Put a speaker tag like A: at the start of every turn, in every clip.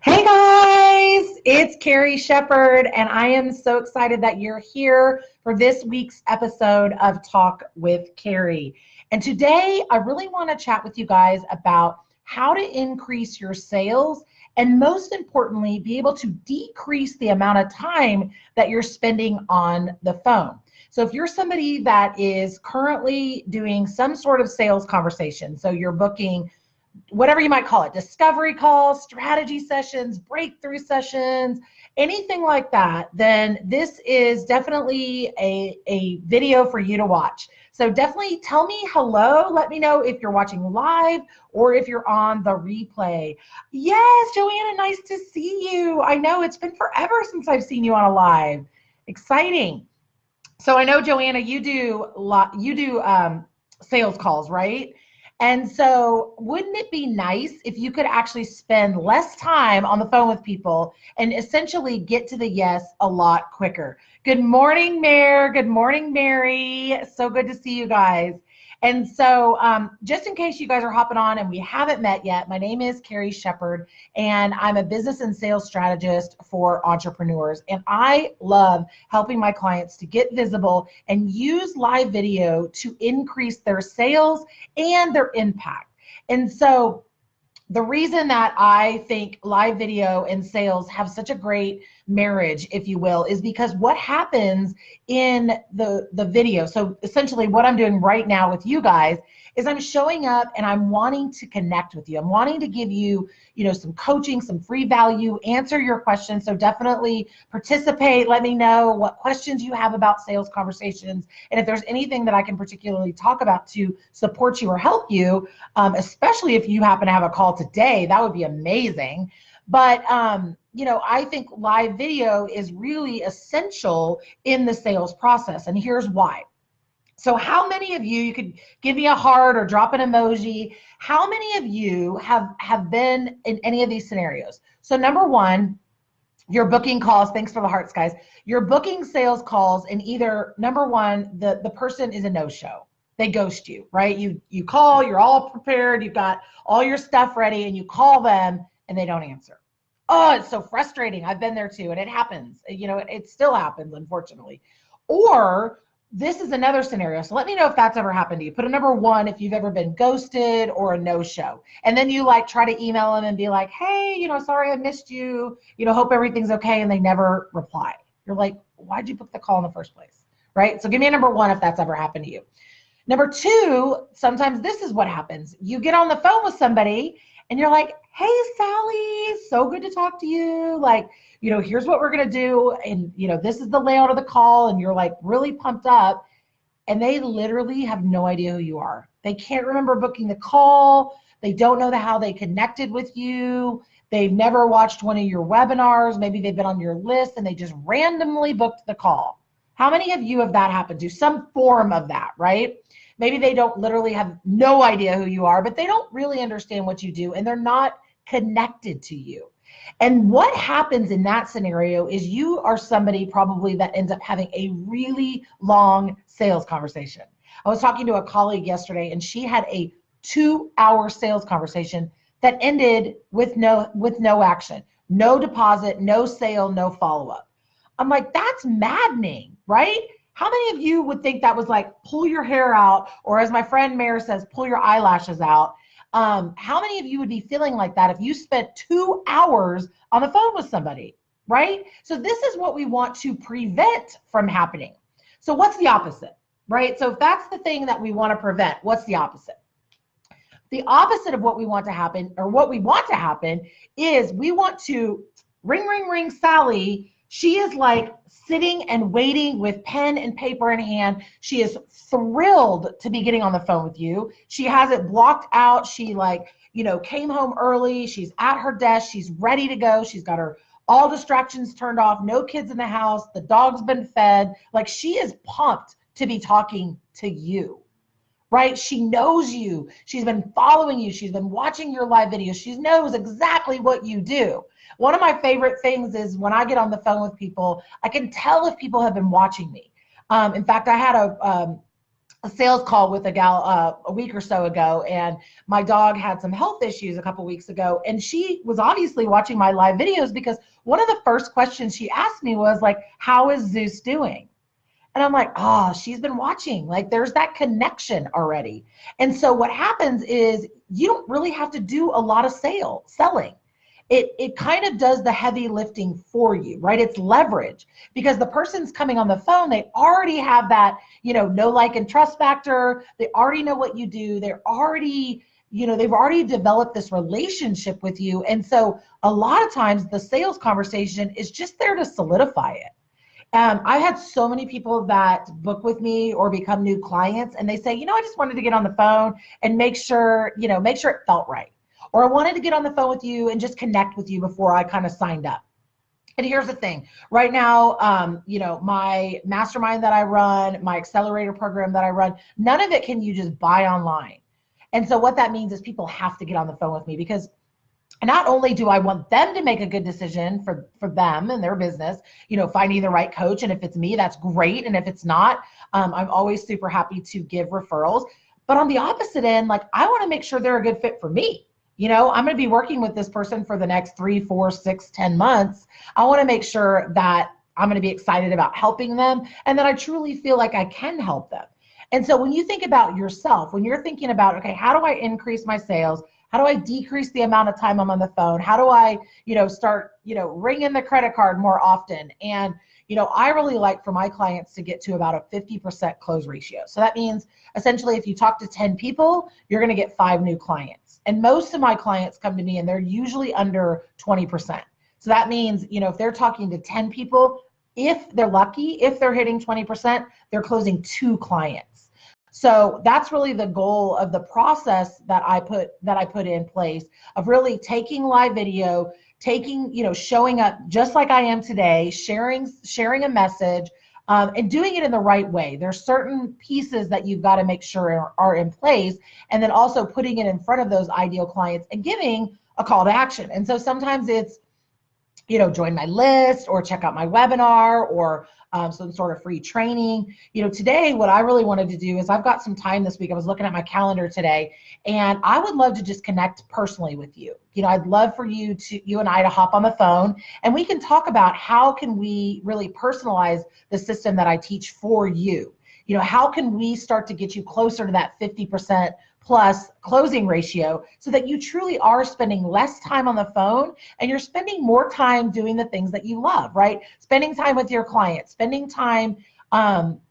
A: Hey guys, it's Kerry Shepherd, and I am so excited that you're here for this week's episode of Talk with Kerry. And today, I really want to chat with you guys about how to increase your sales and, most importantly, be able to decrease the amount of time that you're spending on the phone. So if you're somebody that is currently doing some sort of sales conversation, so you're booking whatever you might call it, discovery calls, strategy sessions, breakthrough sessions, anything like that, then this is definitely a video for you to watch. So definitely tell me hello. Let me know if you're watching live or if you're on the replay. Yes, Joanna, nice to see you. I know it's been forever since I've seen you on a live. Exciting. So I know, Joanna, you do sales calls, right? And so wouldn't it be nice if you could actually spend less time on the phone with people and essentially get to the yes a lot quicker? Good morning, Mayor. Good morning, Mary. So good to see you guys. And so just in case you guys are hopping on and we haven't met yet, my name is Kerry Shepherd, and I'm a business and sales strategist for entrepreneurs. And I love helping my clients to get visible and use live video to increase their sales and their impact. And so the reason that I think live video and sales have such a great marriage, if you will, is because what happens in the video. So essentially what I'm doing right now with you guys is I'm showing up and I'm wanting to connect with you. I'm wanting to give you, some coaching, some free value, answer your questions. So definitely participate. Let me know what questions you have about sales conversations. And if there's anything that I can particularly talk about to support you or help you, especially if you happen to have a call today, that would be amazing. But, I think live video is really essential in the sales process. And here's why. So how many of you could give me a heart or drop an emoji, how many of you have been in any of these scenarios? So number one, you're booking calls. Thanks for the hearts, guys. You're booking sales calls, and either number one, the person is a no-show. They ghost you, right? You call, you're all prepared, you've got all your stuff ready, and you call them and they don't answer. Oh, it's so frustrating. I've been there too, and it happens. It still happens, unfortunately. Or this is another scenario. So let me know if that's ever happened to you. Put a number one if you've ever been ghosted or a no-show. And then you try to email them and be like, hey, sorry I missed you. Hope everything's okay. And they never reply. You're like, why'd you book the call in the first place? Right? So give me a number one if that's ever happened to you. Number two, sometimes this is what happens. You get on the phone with somebody and you're like, hey, Sally, so good to talk to you. Here's what we're going to do. And, this is the layout of the call. And you're really pumped up. And they literally have no idea who you are. They can't remember booking the call. They don't know how they connected with you. They've never watched one of your webinars. Maybe they've been on your list and they just randomly booked the call. How many of you have that happened to? Some form of that, right? Maybe they don't literally have no idea who you are, but they don't really understand what you do and they're not connected to you. And what happens in that scenario is you are somebody probably that ends up having a really long sales conversation. I was talking to a colleague yesterday and she had a 2-hour sales conversation that ended with no action, no deposit, no sale, no follow-up. I'm like, that's maddening, right? How many of you would think that was pull your hair out, or as my friend Mayor says, pull your eyelashes out? How many of you would be feeling like that if you spent 2 hours on the phone with somebody, right? So this is what we want to prevent from happening. So what's the opposite, right? So if that's the thing that we want to prevent, what's the opposite? The opposite of what we want to happen, or what we want to happen, is we want to ring, ring, ring, Sally. She is sitting and waiting with pen and paper in hand. She is thrilled to be getting on the phone with you. She has it blocked out. She came home early. She's at her desk. She's ready to go. She's got her all distractions turned off. No kids in the house. The dog's been fed. She is pumped to be talking to you. Right? She knows you. She's been following you. She's been watching your live videos. She knows exactly what you do. One of my favorite things is when I get on the phone with people, I can tell if people have been watching me. In fact, I had a sales call with a gal a week or so ago, and my dog had some health issues a couple weeks ago, and she was obviously watching my live videos because one of the first questions she asked me was like, how is Zeus doing? And I'm like, oh, she's been watching. Like, there's that connection already. And so what happens is you don't really have to do a lot of selling. It kind of does the heavy lifting for you, right? It's leverage, because the person's coming on the phone, they already have that, know, like, and trust factor. They already know what you do. They're already, they've already developed this relationship with you. And so a lot of times the sales conversation is just there to solidify it. I've had so many people that book with me or become new clients, and they say, I just wanted to get on the phone and make sure it felt right. Or I wanted to get on the phone with you and just connect with you before I kind of signed up. And here's the thing, right now, my mastermind that I run, my accelerator program that I run, none of it can you just buy online. And so what that means is people have to get on the phone with me, because not only do I want them to make a good decision for them and their business, finding the right coach. And if it's me, that's great. And if it's not, I'm always super happy to give referrals. But on the opposite end, like, I want to make sure they're a good fit for me. I'm going to be working with this person for the next 3, 4, 6, 10 months. I want to make sure that I'm going to be excited about helping them and that I truly feel like I can help them. And so when you think about yourself, when you're thinking about, okay, how do I increase my sales? How do I decrease the amount of time I'm on the phone? How do I, start, ringing the credit card more often? And, I really like for my clients to get to about a 50% close ratio. So that means essentially if you talk to 10 people, you're going to get 5 new clients. And most of my clients come to me and they're usually under 20%. So that means, if they're talking to 10 people, if they're lucky, if they're hitting 20%, they're closing 2 clients. So that's really the goal of the process that I put in place, of really taking live video, showing up just like I am today, sharing a message, and doing it in the right way. There's certain pieces that you've got to make sure are in place, and then also putting it in front of those ideal clients and giving a call to action. And so sometimes it's, join my list or check out my webinar or some sort of free training. Today, what I really wanted to do is I've got some time this week. I was looking at my calendar today, and I would love to just connect personally with you. I'd love for you and I to hop on the phone and we can talk about how can we really personalize the system that I teach for you. How can we start to get you closer to that 50% plus closing ratio so that you truly are spending less time on the phone and you're spending more time doing the things that you love, right? Spending time with your clients, spending time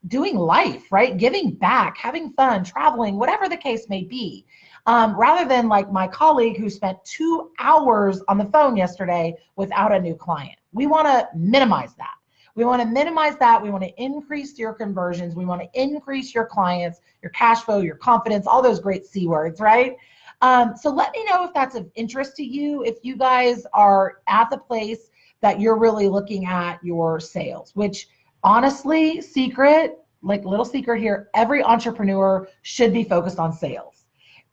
A: doing life, right? Giving back, having fun, traveling, whatever the case may be. Rather than like my colleague who spent 2 hours on the phone yesterday without a new client. We want to minimize that. We want to minimize that. We want to increase your conversions. We want to increase your clients, your cash flow, your confidence, all those great C words, right? So let me know if that's of interest to you, if you guys are at the place that you're really looking at your sales, which honestly, little secret here, every entrepreneur should be focused on sales.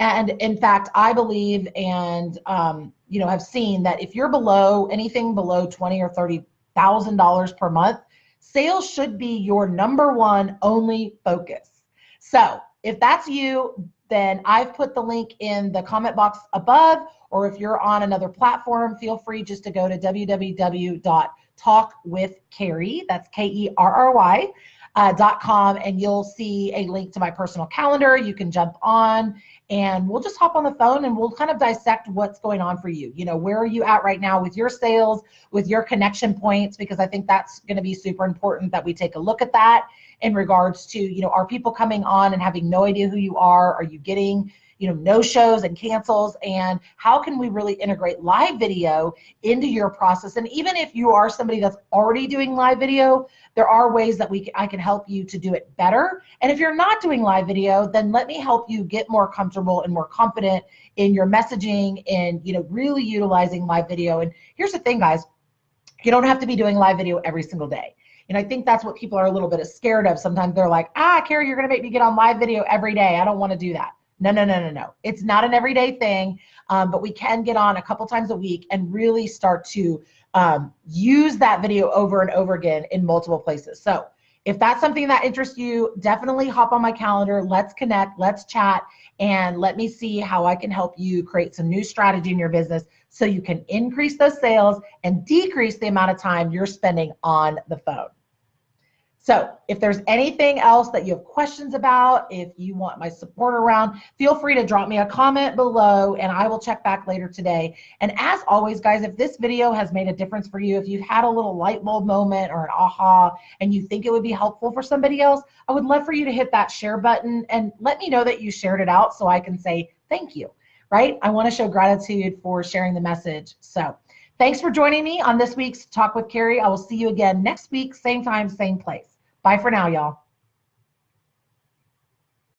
A: And in fact, I believe and have seen that if you're anything below $20,000 or $30,000 per month, sales should be your number one only focus. So if that's you, then I've put the link in the comment box above, or if you're on another platform, feel free just to go to www.talkwithkerry, that's KERRY, .com, and you'll see a link to my personal calendar. You can jump on and we'll just hop on the phone and we'll kind of dissect what's going on for you. Where are you at right now with your sales, with your connection points? Because I think that's going to be super important that we take a look at that in regards to, are people coming on and having no idea who you are? Are you getting, no shows and cancels? And how can we really integrate live video into your process? And even if you are somebody that's already doing live video, there are ways that I can help you to do it better. And if you're not doing live video, then let me help you get more comfortable and more confident in your messaging and, really utilizing live video. And here's the thing, guys, you don't have to be doing live video every single day. And I think that's what people are a little bit scared of. Sometimes they're like, Kerry, you're going to make me get on live video every day. I don't want to do that. No. It's not an everyday thing, but we can get on a couple times a week and really start to use that video over and over again in multiple places. So if that's something that interests you, definitely hop on my calendar. Let's connect, let's chat, and let me see how I can help you create some new strategy in your business so you can increase those sales and decrease the amount of time you're spending on the phone. So if there's anything else that you have questions about, if you want my support around, feel free to drop me a comment below and I will check back later today. And as always, guys, if this video has made a difference for you, if you've had a little light bulb moment or an aha and you think it would be helpful for somebody else, I would love for you to hit that share button and let me know that you shared it out so I can say thank you, right? I want to show gratitude for sharing the message. So thanks for joining me on this week's Talk with Kerry. I will see you again next week, same time, same place. Bye for now, y'all.